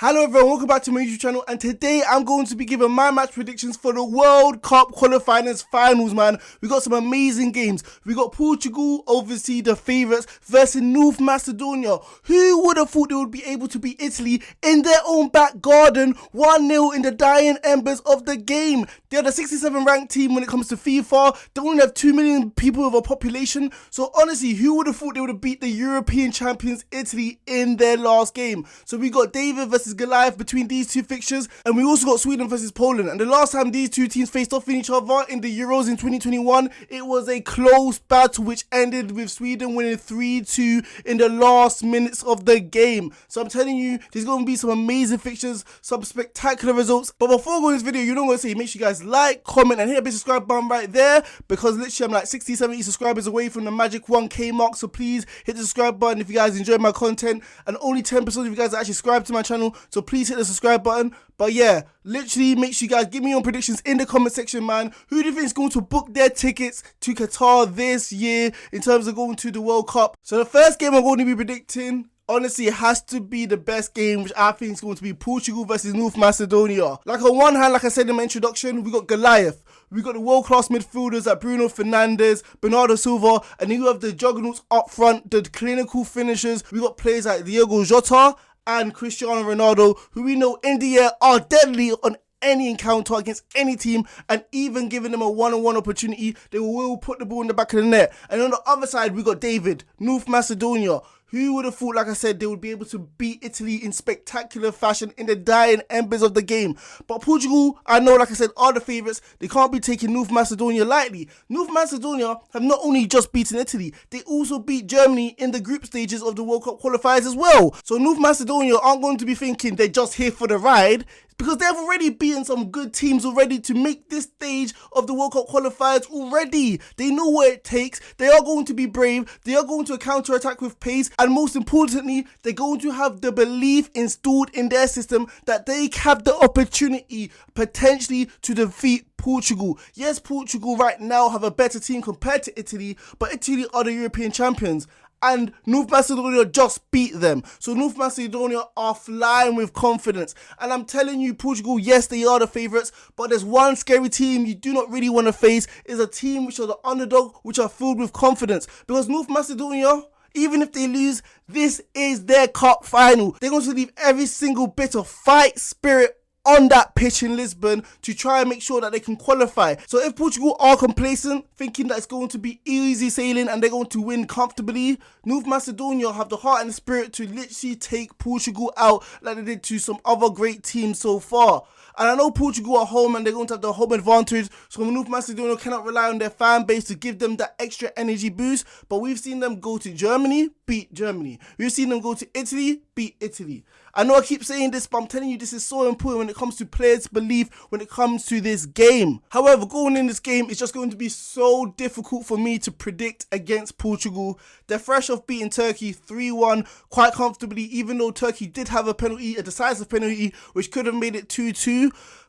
Hello everyone, welcome back to my YouTube channel, and today I'm going to be giving my match predictions for the World Cup qualifiers finals, man. We got some amazing games. We got Portugal, obviously the favourites, versus North Macedonia. Who would have thought they would be able to beat Italy in their own back garden, 1-0 in the dying embers of the game? They're the 67th ranked team when it comes to FIFA. They only have 2 million people of a population. So honestly, who would have thought they would have beat the European champions Italy in their last game? So we got David versus Goliath between these two fixtures, and we also got Sweden versus Poland. And the last time these two teams faced off in each other in the Euros in 2021, it was a close battle which ended with Sweden winning 3-2 in the last minutes of the game. So I'm telling you, there's going to be some amazing fixtures, some spectacular results. But before going to this video, you know what I'm going to say, make sure you guys like, comment, and hit a big subscribe button right there, because literally I'm like 60-70 subscribers away from the magic 1k mark. So please hit the subscribe button if you guys enjoy my content, and only 10% of you guys are actually subscribed to my channel, so please hit the subscribe button. But yeah, literally make sure you guys give me your predictions in the comment section, man. Who do you think is going to book their tickets to Qatar this year in terms of going to the World Cup? So the first game I'm going to be predicting, honestly, it has to be the best game, which I think is going to be Portugal versus North Macedonia. Like on one hand, like I said in my introduction, we got Goliath. We got the world-class midfielders like Bruno Fernandes, Bernardo Silva, and then you have the juggernauts up front, the clinical finishers. We got players like Diogo Jota and Cristiano Ronaldo, who we know in the air are deadly on any encounter against any team, and even giving them a one-on-one opportunity, they will put the ball in the back of the net. And on the other side, we got David, North Macedonia. Who would have thought, like I said, they would be able to beat Italy in spectacular fashion in the dying embers of the game? But Portugal, I know, like I said, are the favourites. They can't be taking North Macedonia lightly. North Macedonia have not only just beaten Italy, they also beat Germany in the group stages of the World Cup qualifiers as well. So North Macedonia aren't going to be thinking they're just here for the ride, because they've already beaten some good teams already to make this stage of the World Cup qualifiers already. They know what it takes. They are going to be brave. They are going to counter-attack with pace. And most importantly, they're going to have the belief installed in their system that they have the opportunity potentially to defeat Portugal. Yes, Portugal right now have a better team compared to Italy, but Italy are the European champions, and North Macedonia just beat them. So North Macedonia are flying with confidence. And I'm telling you, Portugal, yes, they are the favourites, but there's one scary team you do not really want to face, is a team which are the underdog, which are filled with confidence. Because North Macedonia, even if they lose, this is their cup final. They're going to leave every single bit of fight spirit on that pitch in Lisbon to try and make sure that they can qualify. So if Portugal are complacent, thinking that it's going to be easy sailing and they're going to win comfortably, North Macedonia have the heart and the spirit to literally take Portugal out like they did to some other great teams so far. And I know Portugal are home and they're going to have the home advantage, so North Macedonia cannot rely on their fan base to give them that extra energy boost. But we've seen them go to Germany, beat Germany. We've seen them go to Italy, beat Italy. I know I keep saying this, but I'm telling you, this is so important when it comes to players' belief when it comes to this game. However, going in this game, it's just going to be so difficult for me to predict against Portugal. They're fresh off beating Turkey 3-1 quite comfortably, even though Turkey did have a penalty, a decisive penalty, which could have made it 2-2.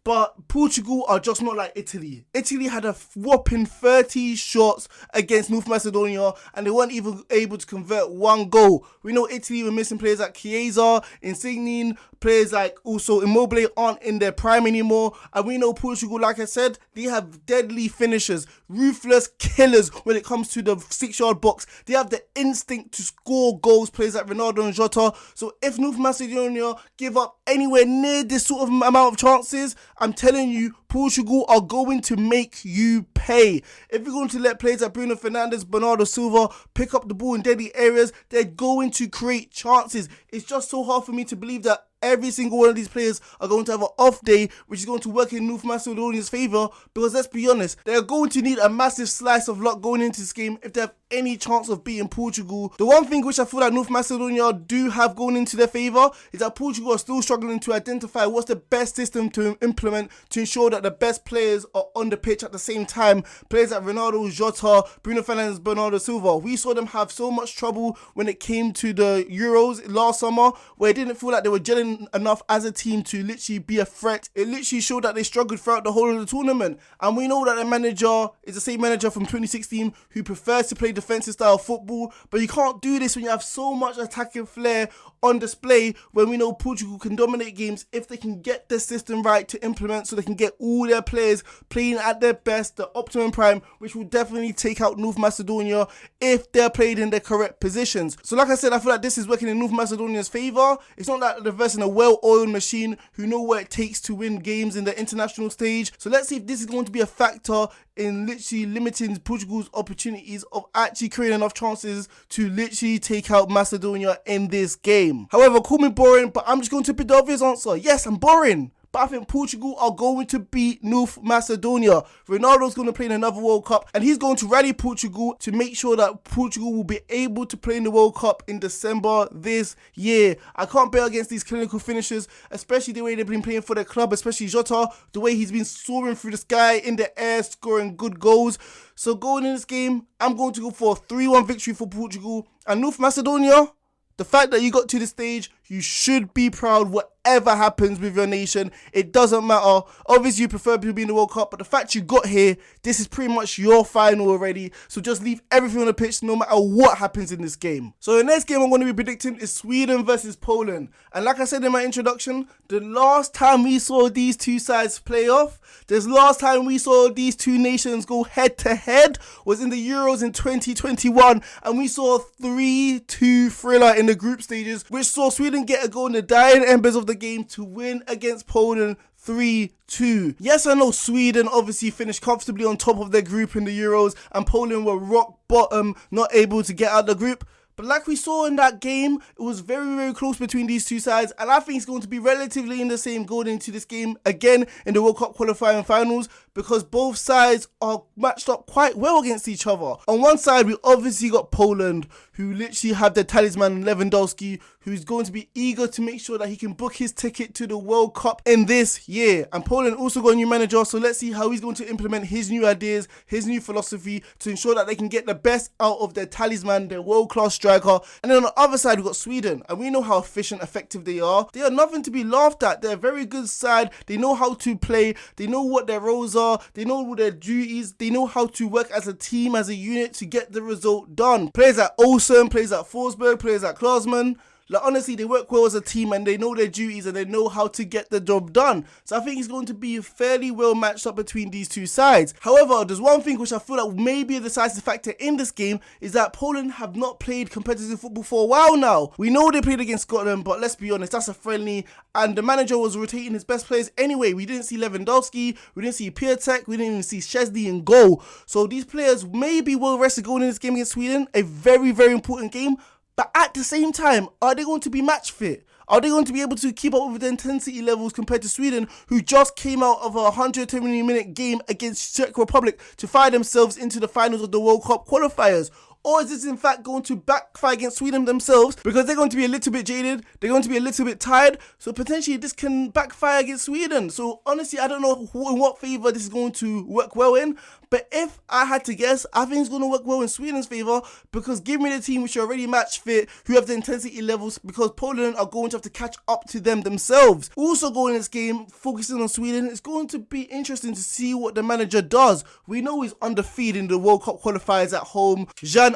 But Portugal are just not like Italy. Italy had a whopping 30 shots against North Macedonia, and they weren't even able to convert one goal. We know Italy were missing players like Chiesa, Insigne, players like also Immobile aren't in their prime anymore. And we know Portugal, like I said, they have deadly finishers, ruthless killers when it comes to the 6-yard box. They have the instinct to score goals, players like Ronaldo and Jota. So if North Macedonia give up anywhere near this sort of amount of chances, I'm telling you, Portugal are going to make you pay. If you're going to let players like Bruno Fernandes, Bernardo Silva pick up the ball in deadly areas, they're going to create chances. It's just so hard for me to believe that every single one of these players are going to have an off day, which is going to work in North Macedonia's favour, because let's be honest, they're going to need a massive slice of luck going into this game if they have any chance of beating Portugal. The one thing which I feel like North Macedonia do have going into their favour is that Portugal are still struggling to identify what's the best system to implement to ensure that that the best players are on the pitch at the same time. Players like Ronaldo, Jota, Bruno Fernandes, Bernardo Silva. We saw them have so much trouble when it came to the Euros last summer, where it didn't feel like they were gelling enough as a team to literally be a threat. It literally showed that they struggled throughout the whole of the tournament. And we know that the manager is the same manager from 2016 who prefers to play defensive style football. But you can't do this when you have so much attacking flair on display, when we know Portugal can dominate games if they can get the system right to implement, so they can get all their players playing at their best, the optimum prime, which will definitely take out North Macedonia if they're played in their correct positions. So like I said, I feel like this is working in North Macedonia's favour. It's not that they're versing a well-oiled machine who know what it takes to win games in the international stage. So let's see if this is going to be a factor in literally limiting Portugal's opportunities of actually creating enough chances to literally take out Macedonia in this game. However, call me boring, but I'm just going to pick the obvious answer. Yes, I'm boring, but I think Portugal are going to beat North Macedonia. Ronaldo's going to play in another World Cup, and he's going to rally Portugal to make sure that Portugal will be able to play in the World Cup in December this year. I can't bet against these clinical finishers, especially the way they've been playing for their club, especially Jota, the way he's been soaring through the sky in the air, scoring good goals. So going in this game, I'm going to go for a 3-1 victory for Portugal. And North Macedonia, the fact that you got to this stage, you should be proud whatever happens with your nation. It doesn't matter. Obviously, you prefer to be in the World Cup, but the fact you got here, this is pretty much your final already. So just leave everything on the pitch no matter what happens in this game. So the next game I'm going to be predicting is Sweden versus Poland. And like I said in my introduction, the last time we saw these two sides play off, the last time we saw these two nations go head to head was in the Euros in 2021. And we saw a 3-2 thriller in the group stages, which saw Sweden get a goal in the dying embers of the game to win against Poland 3-2. Yes, I know Sweden obviously finished comfortably on top of their group in the Euros, and Poland were rock bottom, not able to get out of the group. But like we saw in that game, it was very, very close between these two sides. And I think it's going to be relatively in the same going into this game again in the World Cup qualifying finals, because both sides are matched up quite well against each other. On one side, we obviously got Poland, who literally have their talisman Lewandowski, who's going to be eager to make sure that he can book his ticket to the World Cup in this year. And Poland also got a new manager, so let's see how he's going to implement his new ideas, his new philosophy to ensure that they can get the best out of their talisman, their world-class striker. And then on the other side, we've got Sweden, and we know how efficient, effective they are. They are nothing to be laughed at. They're a very good side. They know how to play. They know what their roles are. They know their duties. They know how to work as a team, as a unit to get the result done. Players like Olsen, players like Forsberg, players like Klausman, like honestly, they work well as a team and they know their duties and they know how to get the job done. So I think it's going to be fairly well matched up between these two sides. However, there's one thing which I feel like may be a decisive factor in this game, is that Poland have not played competitive football for a while now. We know they played against Scotland, but let's be honest, that's a friendly, and the manager was rotating his best players anyway. We didn't see Lewandowski, we didn't see Piatek, we didn't even see Szczesny in goal. So these players may be well rested going in this game against Sweden, a very, very important game. But at the same time, are they going to be match fit? Are they going to be able to keep up with the intensity levels compared to Sweden, who just came out of a 120-minute game against Czech Republic to find themselves into the finals of the World Cup qualifiers? Or is this in fact going to backfire against Sweden themselves, because they're going to be a little bit jaded, they're going to be a little bit tired, so potentially this can backfire against Sweden. So honestly, I don't know in what favour this is going to work well in, but if I had to guess, I think it's going to work well in Sweden's favour, because give me the team which are already match fit, who have the intensity levels, because Poland are going to have to catch up to them themselves. Also going in this game, focusing on Sweden, it's going to be interesting to see what the manager does. We know he's undefeated in the World Cup qualifiers at home,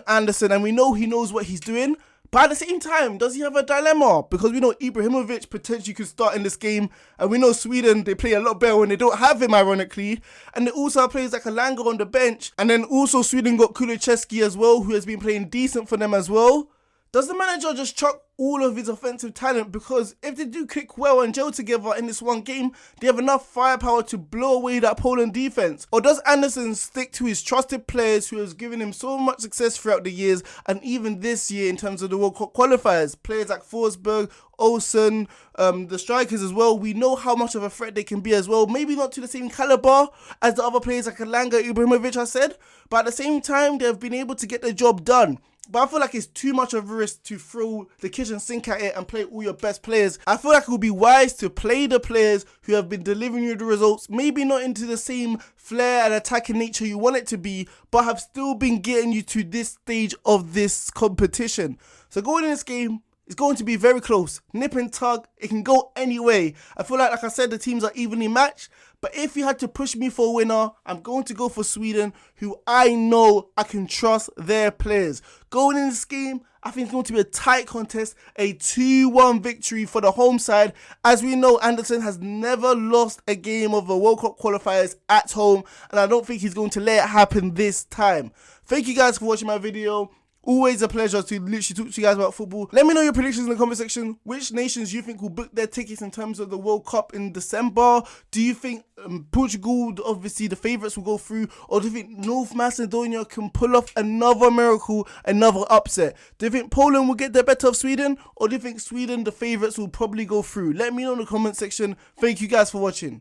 Anderson, and we know he knows what he's doing. But at the same time, does he have a dilemma? Because we know Ibrahimovic potentially could start in this game, and we know Sweden, they play a lot better when they don't have him, ironically. And they also have players like Alanga on the bench. And then also Sweden got Kulusevski as well, who has been playing decent for them as well. Does the manager just chuck all of his offensive talent? Because if they do click well and gel together in this one game, they have enough firepower to blow away that Poland defense. Or does Anderson stick to his trusted players who has given him so much success throughout the years, and even this year in terms of the World Cup qualifiers? Players like Forsberg, Olsen, the strikers as well. We know how much of a threat they can be as well. Maybe not to the same caliber as the other players like Alanga, Ibrahimovic, I said, but at the same time, they have been able to get the job done. but I feel like it's too much of a risk to throw the kitchen sink at it and play all your best players. I feel like it would be wise to play the players who have been delivering you the results, maybe not into the same flair and attacking nature you want it to be, but have still been getting you to this stage of this competition. So going in this game, it's going to be very close. Nip and tug, it can go any way. I feel like I said, the teams are evenly matched. But if you had to push me for a winner, I'm going to go for Sweden, who I know I can trust their players. Going in this game, I think it's going to be a tight contest, a 2-1 victory for the home side. As we know, Anderson has never lost a game of the World Cup qualifiers at home, and I don't think he's going to let it happen this time. Thank you guys for watching my video. Always a pleasure to literally talk to you guys about football. Let me know your predictions in the comment section. Which nations you think will book their tickets in terms of the World Cup in December? Do you think Portugal, obviously the favourites, will go through? Or do you think North Macedonia can pull off another miracle, another upset? Do you think Poland will get the better of Sweden? Or do you think Sweden, the favourites, will probably go through? Let me know in the comment section. Thank you guys for watching.